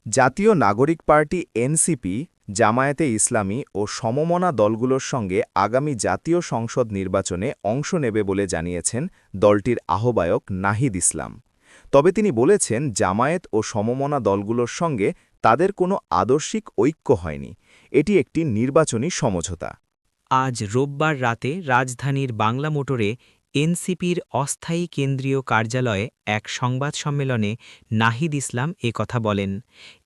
জাতীয় নাগরিক party NCP, জামায়াতে ইসলামী ও সমমনা দলগুলোর সঙ্গে আগামী জাতীয় সংসদ নির্বাচনে অংশ নেবে বলে জানিয়েছেন দলটির আহ্বায়ক নাহিদ ইসলাম। তবে তিনি বলেছেন, জামায়াত ও সমমনা দলগুলোর সঙ্গে তাদের কোনো আদর্শিক ঐক্য হয়নি, এটি একটি নির্বাচনী সমঝোতা। আজ রোববার রাতে রাজধানীর বাংলা মোটরে এনসিপির অস্থায়ী কেন্দ্রীয় কার্যালয়ে এক সংবাদ সম্মেলনে নাহিদ ইসলাম কথা বলেন।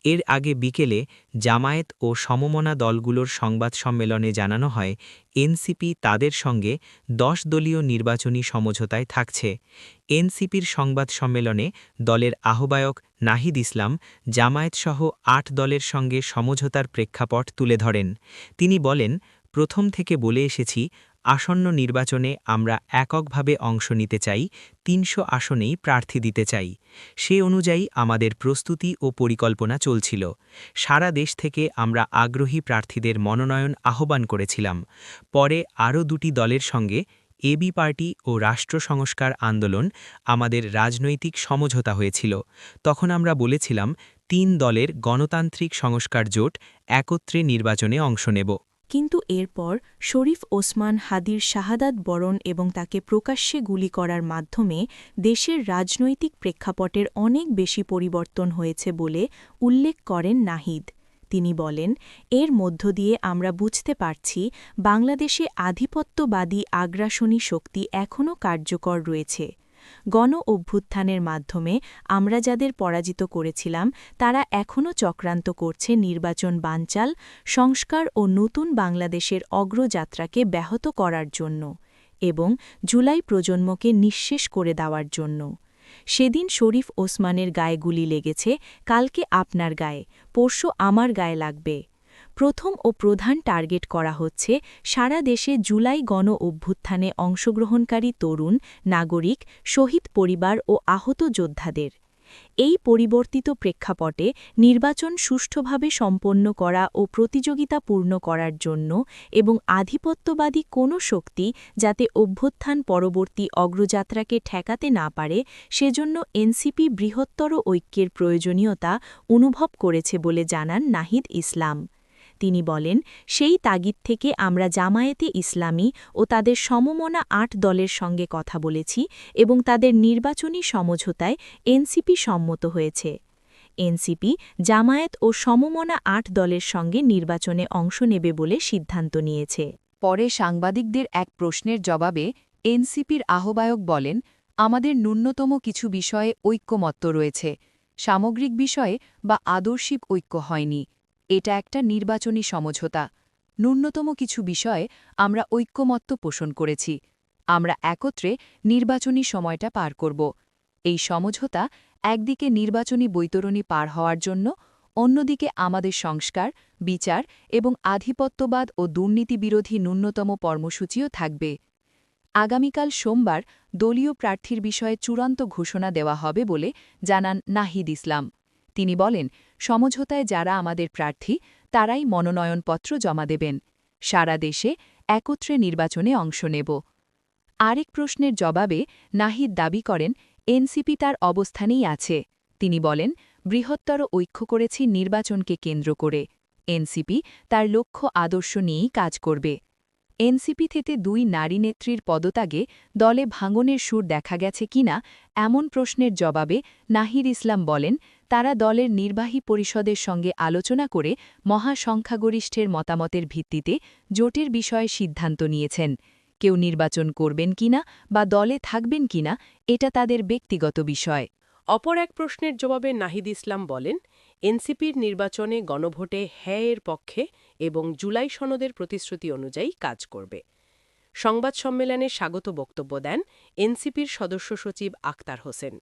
এর আগে বিকেলে জামায়াত ও সমমনা দলগুলোর সংবাদ সম্মেলনে জানানো হয়, এনসিপি তাদের সঙ্গে ১০ দলীয় নির্বাচনী সমঝোতায় থাকছে। এনসিপির সংবাদ সম্মেলনে দলের আহ্বায়ক নাহিদ ইসলাম জামায়াতসহ ৮ দলের সঙ্গে সমঝোতার প্রেক্ষাপট তুলে ধরেন। তিনি বলেন, প্রথম থেকে বলে এসেছি, আসন্ন নির্বাচনে আমরা এককভাবে অংশ নিতে চাই, ৩০০ আসনেই প্রার্থী দিতে চাই। সে অনুযায়ী আমাদের প্রস্তুতি ও পরিকল্পনা চলছিল। সারা দেশ থেকে আমরা আগ্রহী প্রার্থীদের মনোনয়ন আহ্বান করেছিলাম। পরে আরও দুটি দলের সঙ্গে এবি পার্টি ও রাষ্ট্র সংস্কার আন্দোলন আমাদের রাজনৈতিক সমঝোতা হয়েছিল। তখন আমরা বলেছিলাম, ৩ দলের গণতান্ত্রিক সংস্কার জোট একত্রে নির্বাচনে অংশ নেব। কিন্তু এরপর শরীফ ওসমান হাদির শাহাদাত বরণ এবং তাকে প্রকাশ্যে গুলি করার মাধ্যমে দেশের রাজনৈতিক প্রেক্ষাপটের অনেক বেশি পরিবর্তন হয়েছে বলে উল্লেখ করেন নাহিদ। তিনি বলেন, এর মধ্য দিয়ে আমরা বুঝতে পারছি বাংলাদেশে আধিপত্যবাদী আগ্রাসনী শক্তি এখনও কার্যকর রয়েছে। গণ অভ্যুত্থানের মাধ্যমে আমরা যাদের পরাজিত করেছিলাম তারা এখনও চক্রান্ত করছে নির্বাচন বানচাল, সংস্কার ও নতুন বাংলাদেশের অগ্রযাত্রাকে ব্যাহত করার জন্য এবং জুলাই প্রজন্মকে নিঃশেষ করে দেওয়ার জন্য। সেদিন শরীফ ওসমানের গায়ে গুলি লেগেছে, কালকে আপনার গায়ে, পরশু আমার গায়ে লাগবে। প্রথম ও প্রধান টার্গেট করা হচ্ছে সারা দেশে জুলাই গণ অভ্যুত্থানে অংশগ্রহণকারী তরুণ, নাগরিক, শহীদ পরিবার ও আহত যোদ্ধাদের। এই পরিবর্তিত প্রেক্ষাপটে নির্বাচন সুষ্ঠুভাবে সম্পন্ন করা ও প্রতিযোগিতাপূর্ণ করার জন্য এবং আধিপত্যবাদী কোনো শক্তি যাতে অভ্যুত্থান পরবর্তী অগ্রযাত্রাকে ঠেকাতে না পারে, সেজন্য এনসিপি বৃহত্তর ঐক্যের প্রয়োজনীয়তা অনুভব করেছে বলে জানান নাহিদ ইসলাম। তিনি বলেন, সেই তাগিদ থেকে আমরা জামায়াতে ইসলামী ও তাদের সমমনা ৮ দলের সঙ্গে কথা বলেছি এবং তাদের নির্বাচনী সমঝোতায় এনসিপি সম্মত হয়েছে। এনসিপি, জামায়াত ও সমমনা ৮ দলের সঙ্গে নির্বাচনে অংশ নেবে বলে সিদ্ধান্ত নিয়েছে। পরে সাংবাদিকদের এক প্রশ্নের জবাবে এনসিপির আহ্বায়ক বলেন, আমাদের ন্যূনতম কিছু বিষয়ে ঐক্যমত্য রয়েছে, সামগ্রিক বিষয়ে বা আদর্শিক ঐক্য হয়নি। এটা একটা নির্বাচনী সমঝোতা। ন্যূনতম কিছু বিষয়ে আমরা ঐক্যমত্য পোষণ করেছি। আমরা একত্রে নির্বাচনী সময়টা পার করব। এই সমঝোতা একদিকে নির্বাচনী বৈতরণী পার হওয়ার জন্য, অন্যদিকে আমাদের সংস্কার, বিচার এবং আধিপত্যবাদ ও দুর্নীতিবিরোধী ন্যূনতম কর্মসূচিও থাকবে। আগামীকাল সোমবার দলীয় প্রার্থীর বিষয়ে চূড়ান্ত ঘোষণা দেওয়া হবে বলে জানান নাহিদ ইসলাম। তিনি বলেন, সমঝোতায় যারা আমাদের প্রার্থী তারাই মনোনয়নপত্র জমা দেবেন। সারা দেশে একত্রে নির্বাচনে অংশ নেব। আরেক প্রশ্নের জবাবে নাহিদ দাবি করেন, এনসিপি তার অবস্থানেই আছে। তিনি বলেন, বৃহত্তর ঐক্য করেছি নির্বাচনকে কেন্দ্র করে। এনসিপি তার লক্ষ্য আদর্শ নিয়েই কাজ করবে। এনসিপি থেকে ২ নারী নেত্রীর পদত্যাগে দলে ভাঙনের সুর দেখা গেছে কিনা এমন প্রশ্নের জবাবে নাহিদ ইসলাম বলেন, তারা দলের নির্বাহী পরিষদের সঙ্গে আলোচনা করে মহাসংখ্যাগরিষ্ঠের মতামতের ভিত্তিতে জোটের বিষয়ে সিদ্ধান্ত নিয়েছেন। কেউ নির্বাচন করবেন কিনা বা দলে থাকবেন কিনা এটা তাদের ব্যক্তিগত বিষয়। অপর এক প্রশ্নের জবাবে নাহিদ ইসলাম বলেন, এনসিপির নির্বাচনে গণভোটে হ্যাঁ-এর পক্ষে এবং জুলাই সনদের প্রতিশ্রুতি অনুযায়ী কাজ করবে। সংবাদ সম্মেলনে স্বাগত বক্তব্য দেন এনসিপির সদস্য সচিব আক্তার হোসেন।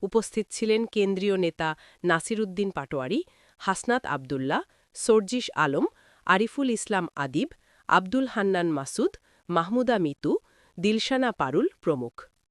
উপস্থিত ছিলেন কেন্দ্রীয় নেতা নাসির উদ্দিন পাটোয়ারি, হাসনাত আবদুল্লাহ, সরজিস আলম, আরিফুল ইসলাম আদিব, আব্দুল হান্নান মাসুদ, মাহমুদা মিতু, দিলশানা পারুল প্রমুখ।